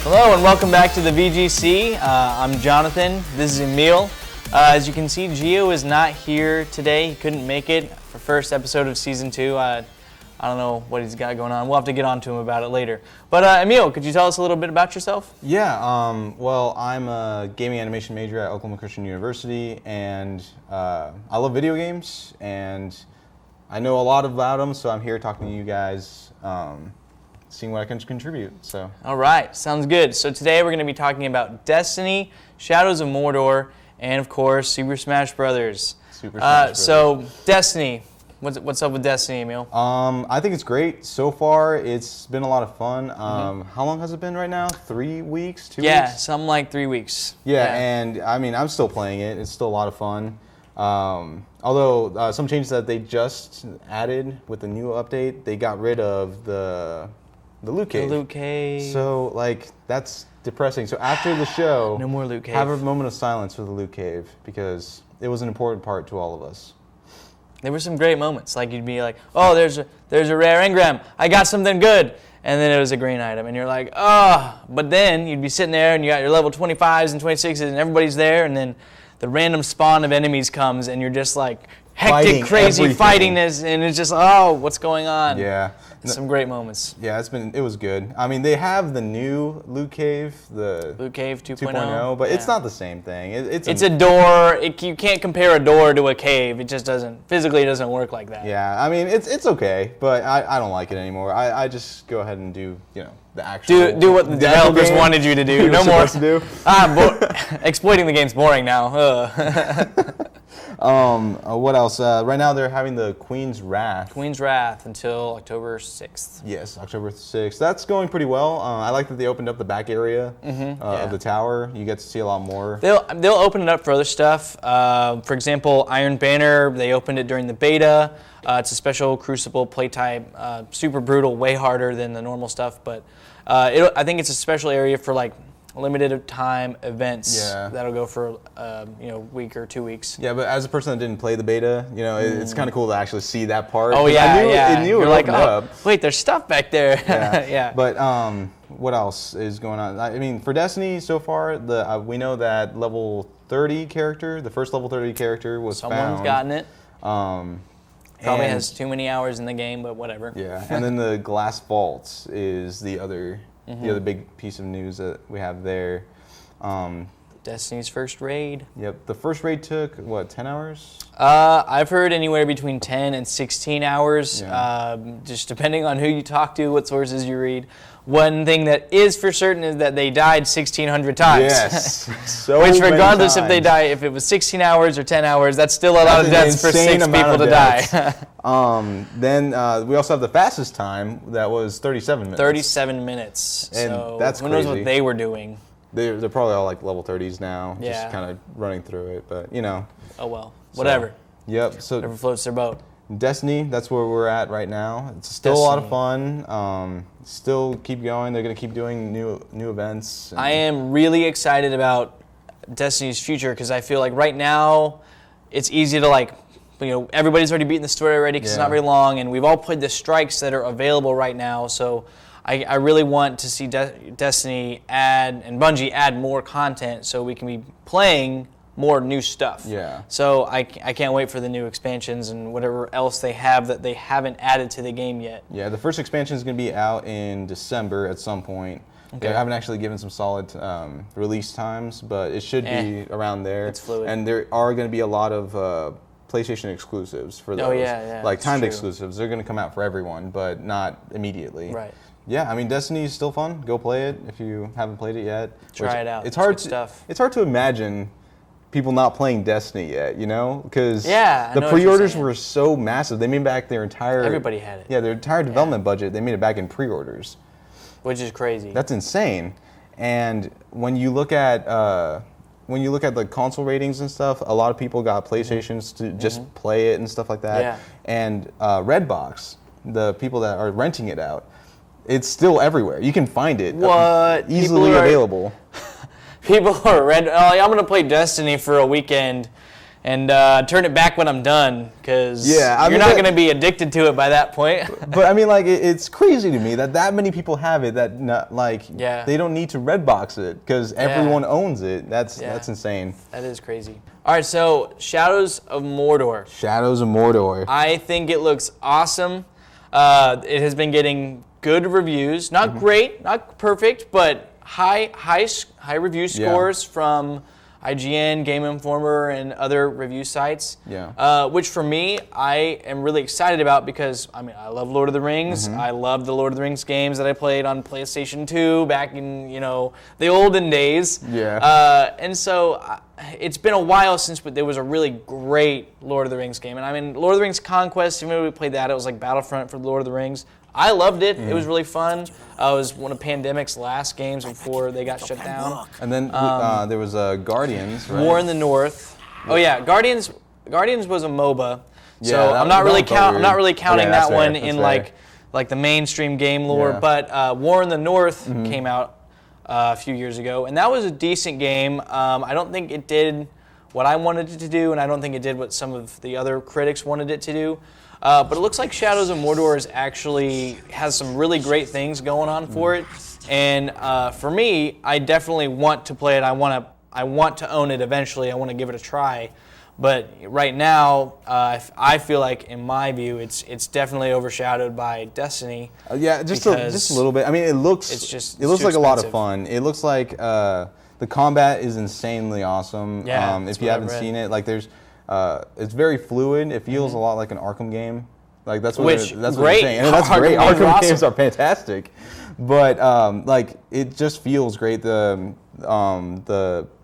Hello and welcome back to the VGC. I'm Jonathan. This is Emil. As you can see, Gio is not here today. He couldn't make it for first episode of season 2. I don't know what he's got going on. We'll have to get on to him about it later. But Emil, could you tell us a little bit about yourself? Yeah, well, I'm a gaming animation major at Oklahoma Christian University, and I love video games, and I know a lot about them, so I'm here talking to you guys, seeing what I can contribute. So. All right, sounds good. So today we're going to be talking about Destiny, Shadows of Mordor, and of course, Super Smash Brothers. So, Destiny. What's up with Destiny, Emil? I think it's great. So far, it's been a lot of fun. How long has it been right now? 3 weeks? 2 weeks? Yeah, something like 3 weeks. Yeah, and I mean, I'm still playing it. It's still a lot of fun. Although, some changes that they just added with the new update, they got rid of the loot cave. The loot cave. So, like, that's depressing. So after the show, no more loot cave. Have a moment of silence for the loot cave, because it was an important part to all of us. There were some great moments. Like, you'd be like, oh, there's a rare engram. I got something good. And then it was a green item. And you're like, oh. But then you'd be sitting there and you got your level 25s and 26s and everybody's there. And then the random spawn of enemies comes and you're just like hectic, crazy fighting this. And it's just, oh, what's going on? Yeah. Some great moments. Yeah, it was good. I mean, they have the new loot cave, the loot cave 2.0, but it's not the same thing. It's a door. You can't compare a door to a cave. It just doesn't work like that. Yeah, I mean, it's okay, but I don't like it anymore. I just go ahead and do the actual do what the developers wanted you to do. No more to do. Exploiting the game's boring now. What else? Right now they're having the Queen's Wrath. Queen's Wrath until October 6th. Yes, October 6th. That's going pretty well. I like that they opened up the back area of the tower. You get to see a lot more. They'll open it up for other stuff. For example, Iron Banner, they opened it during the beta. It's a special Crucible play type, super brutal, way harder than the normal stuff. But I think it's a special area for like limited time events that'll go for a week or 2 weeks. Yeah, but as a person that didn't play the beta, it's kind of cool to actually see that part. Oh yeah, I knew it like, up. Wait, there's stuff back there. Yeah. But what else is going on? I mean, for Destiny so far, we know that level 30 character, the first level 30 character was Someone's found. gotten it. Probably has too many hours in the game, but whatever. Yeah, and then the Glass Vaults is the other big piece of news that we have there. Destiny's first raid. Yep, the first raid took, 10 hours? I've heard anywhere between 10 and 16 hours, just depending on who you talk to, what sources you read. One thing that is for certain is that they died 1,600 times. Yes, Which regardless if it was 16 hours or 10 hours, that's still a lot of deaths for 6 people to die. Then we also have the fastest time, that was 37 minutes. 37 minutes. And so that's who crazy. knows what they were doing. They're probably all like level 30s now, Yeah. just kind of running through it, but Oh well, whatever. Yep. So whatever floats their boat. Destiny, that's where we're at right now. It's still a lot of fun. Still keep going. They're gonna keep doing new events. I am really excited about Destiny's future because I feel like right now it's easy to everybody's already beaten the story already because it's not very long, and we've all played the strikes that are available right now. So I really want to see Destiny and Bungie add more content so we can be playing more new stuff. Yeah. So I can't wait for the new expansions and whatever else they have that they haven't added to the game yet. Yeah, the first expansion is going to be out in December at some point. Okay. They haven't actually given some solid release times, but it should be around there. It's fluid. And there are going to be a lot of PlayStation exclusives for those. Oh, yeah. Like timed exclusives. They're going to come out for everyone, but not immediately. Right. Yeah, I mean, Destiny is still fun. Go play it if you haven't played it yet. Try it out. It's hard stuff. It's hard to imagine people not playing Destiny yet, because the pre-orders were so massive. They made back their entire... Everybody had it. Yeah, their entire development budget, they made it back in pre-orders. Which is crazy. That's insane. And when you look at the console ratings and stuff, a lot of people got PlayStations to just play it and stuff like that. Yeah. And Redbox, the people that are renting it out, it's still everywhere. You can find it. Easily available. People are I'm going to play Destiny for a weekend, and turn it back when I'm done, because you're not going to be addicted to it by that point. But I mean, like, it's crazy to me that many people have it that they don't need to red box it because everyone owns it. That's insane. That is crazy. All right, so Shadows of Mordor. Shadows of Mordor. I think it looks awesome. It has been getting good reviews. Not great, not perfect, but high review scores from IGN, Game Informer, and other review sites. Yeah. Which for me, I am really excited about because, I mean, I love Lord of the Rings. I love the Lord of the Rings games that I played on PlayStation 2 back in, the olden days. Yeah. And so it's been a while since there was a really great Lord of the Rings game. And I mean, Lord of the Rings Conquest, even when we played that, it was like Battlefront for the Lord of the Rings. I loved it. It was really fun. It was one of Pandemic's last games before they got shut down. And then there was Guardians, right? War in the North. Oh yeah, Guardians was a MOBA. So Yeah, I'm not really counting that fair, one that's in fair. like the mainstream game lore. Yeah. But War in the North came out a few years ago, and that was a decent game. I don't think it did what I wanted it to do, and I don't think it did what some of the other critics wanted it to do. But it looks like Shadows of Mordor has some really great things going on for it. And for me, I definitely want to play it. I want to own it eventually. I want to give it a try. But right now, I feel like, in my view, it's definitely overshadowed by Destiny. Just a little bit. I mean, it looks like a lot of fun. It looks like the combat is insanely awesome. Yeah, if you haven't seen it, like it's very fluid. It feels a lot like an Arkham game. Like that's what they're saying. And that's great. Arkham games are fantastic. But it just feels great. The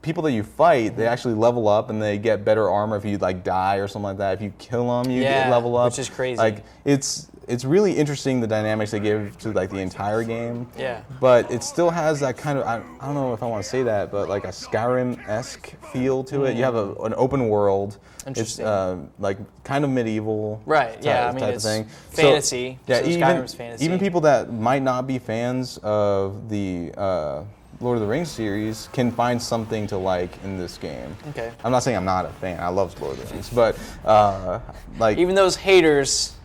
people that you fight, they actually level up and they get better armor if you die or something like that. If you kill them, you get level up. Which is crazy. Like it's really interesting, the dynamics they give to the entire game. Yeah. But it still has that kind of, I don't know if I want to say that, but like a Skyrim-esque feel to it. You have an open world. Interesting. It's kind of medieval. Right. Yeah. I mean, type it's of thing. fantasy. So, so Skyrim's fantasy. Even people that might not be fans of the Lord of the Rings series can find something to like in this game. Okay. I'm not saying I'm not a fan. I love Lord of the Rings, but even those haters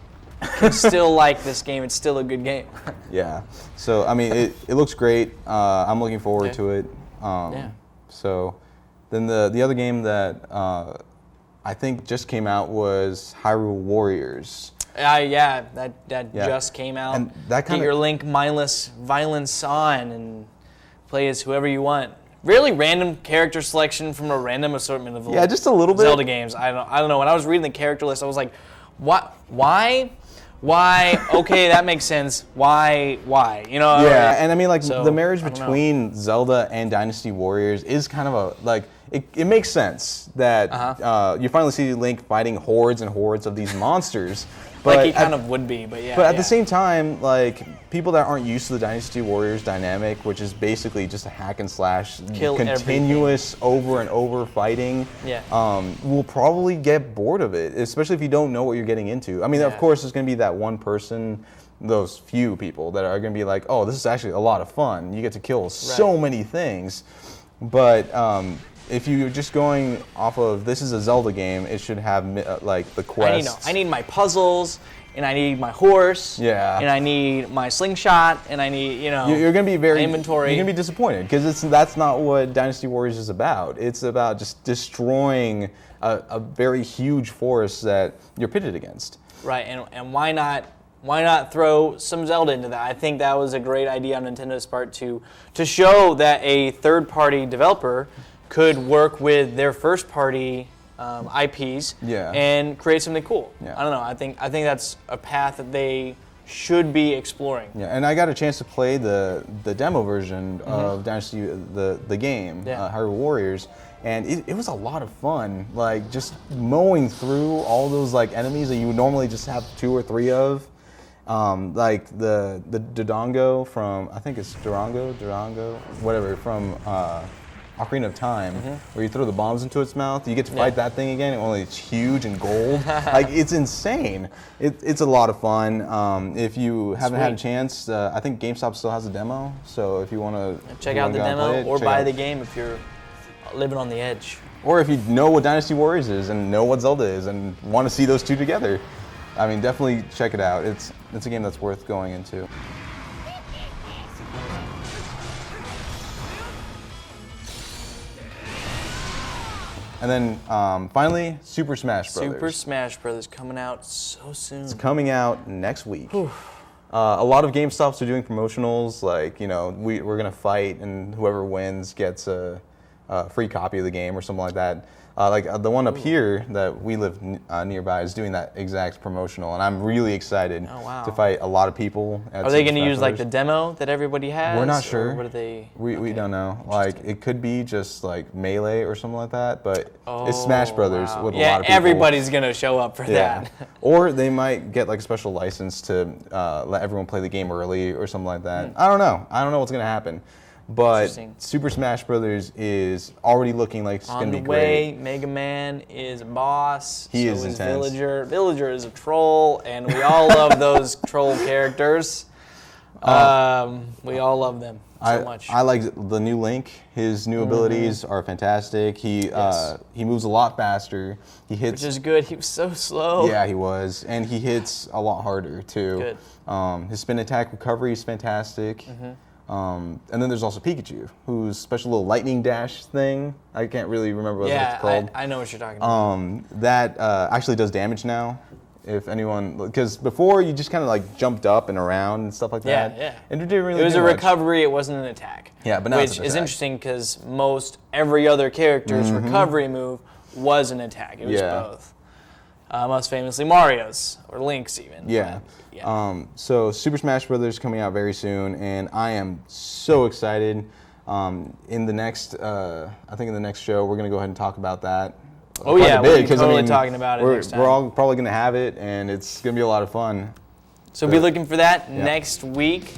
can still like this game. It's still a good game. Yeah. So I mean, it looks great. I'm looking forward to it. So then the other game that I think just came out was Hyrule Warriors. That just came out. And that Get your Link mindless violence on and play as whoever you want. Really random character selection from a random assortment of just a little bit Zelda games. I don't know. When I was reading the character list, I was like, what? Why? Okay, that makes sense. Why? Yeah, and I mean, So, the marriage between Zelda and Dynasty Warriors is kind of it makes sense that you finally see Link fighting hordes and hordes of these monsters. But he kind of would be, but yeah. But at the same time, people that aren't used to the Dynasty Warriors dynamic, which is basically just a hack and slash, continuous over and over fighting, will probably get bored of it, especially if you don't know what you're getting into. I mean, of course, there's going to be that one person, those few people that are going to be like, oh, this is actually a lot of fun. You get to kill so many things. But if you're just going off of this is a Zelda game, it should have the quests. I need my puzzles, and I need my horse, and I need my slingshot, and I need You're going to be inventory. You're going to be disappointed because that's not what Dynasty Warriors is about. It's about just destroying a very huge force that you're pitted against. Right, and why not throw some Zelda into that? I think that was a great idea on Nintendo's part to show that a third-party developer could work with their first-party IPs and create something cool. I don't know. I think that's a path that they should be exploring. Yeah, and I got a chance to play the demo version of Dynasty, the game, Hyrule Warriors, and it was a lot of fun. Just mowing through all those enemies that you would normally just have 2 or 3 of. The Dodongo from, I think it's Durango, whatever, from Ocarina of Time, where you throw the bombs into its mouth. You get to fight that thing again, only it's huge and gold. It's insane. It's a lot of fun. If you haven't had a chance, I think GameStop still has a demo. So if you want to check out the demo or buy the game if you're living on the edge. Or if you know what Dynasty Warriors is and know what Zelda is and want to see those two together, I mean, definitely check it out. It's a game that's worth going into. And then finally, Super Smash Brothers. Super Smash Brothers coming out so soon. It's coming out next week. A lot of GameStops are doing promotionals, like, you know, we're gonna fight and whoever wins gets a free copy of the game or something like that. The one up here that we live nearby is doing that exact promotional, and I'm really excited to fight a lot of people. Are they going to use like the demo that everybody has? We're not sure. What are they? We don't know. Like, it could be just like Melee or something like that, but it's Smash Brothers with a lot of people. Everybody's going to show up for that. Or they might get like a special license to let everyone play the game early or something like that. I don't know. I don't know what's going to happen. But Super Smash Brothers is already looking like it's going to be great. On the way, Mega Man is a boss. He is intense. Villager. Villager is a troll, and we all love those troll characters. We all love them so much. I like the new Link. His new abilities are fantastic. He moves a lot faster. He hits, which is good. He was so slow. Yeah, he was, and he hits a lot harder too. Good. His spin attack recovery is fantastic. And then there's also Pikachu, whose special little lightning dash thing. I can't really remember what it's called. I know what you're talking about. That actually does damage now. If anyone, because before you just kind of like jumped up and around and stuff like that. Yeah. And it didn't really. It was do a much. recovery. It wasn't an attack. Yeah, but now it's which an is attack. interesting because every other character's recovery move was an attack. It was both. Most famously Mario's or Link's even. Yeah. So Super Smash Brothers coming out very soon, and I am so excited. In the next, I think in the next show, we're gonna go ahead and talk about that. Oh yeah, we're totally talking about it next time. We're all probably gonna have it, and it's gonna be a lot of fun. So be looking for that next week.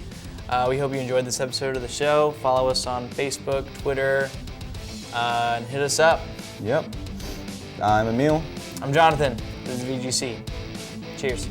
We hope you enjoyed this episode of the show. Follow us on Facebook, Twitter, and hit us up. Yep. I'm Emil. I'm Jonathan. This is VGC. Cheers.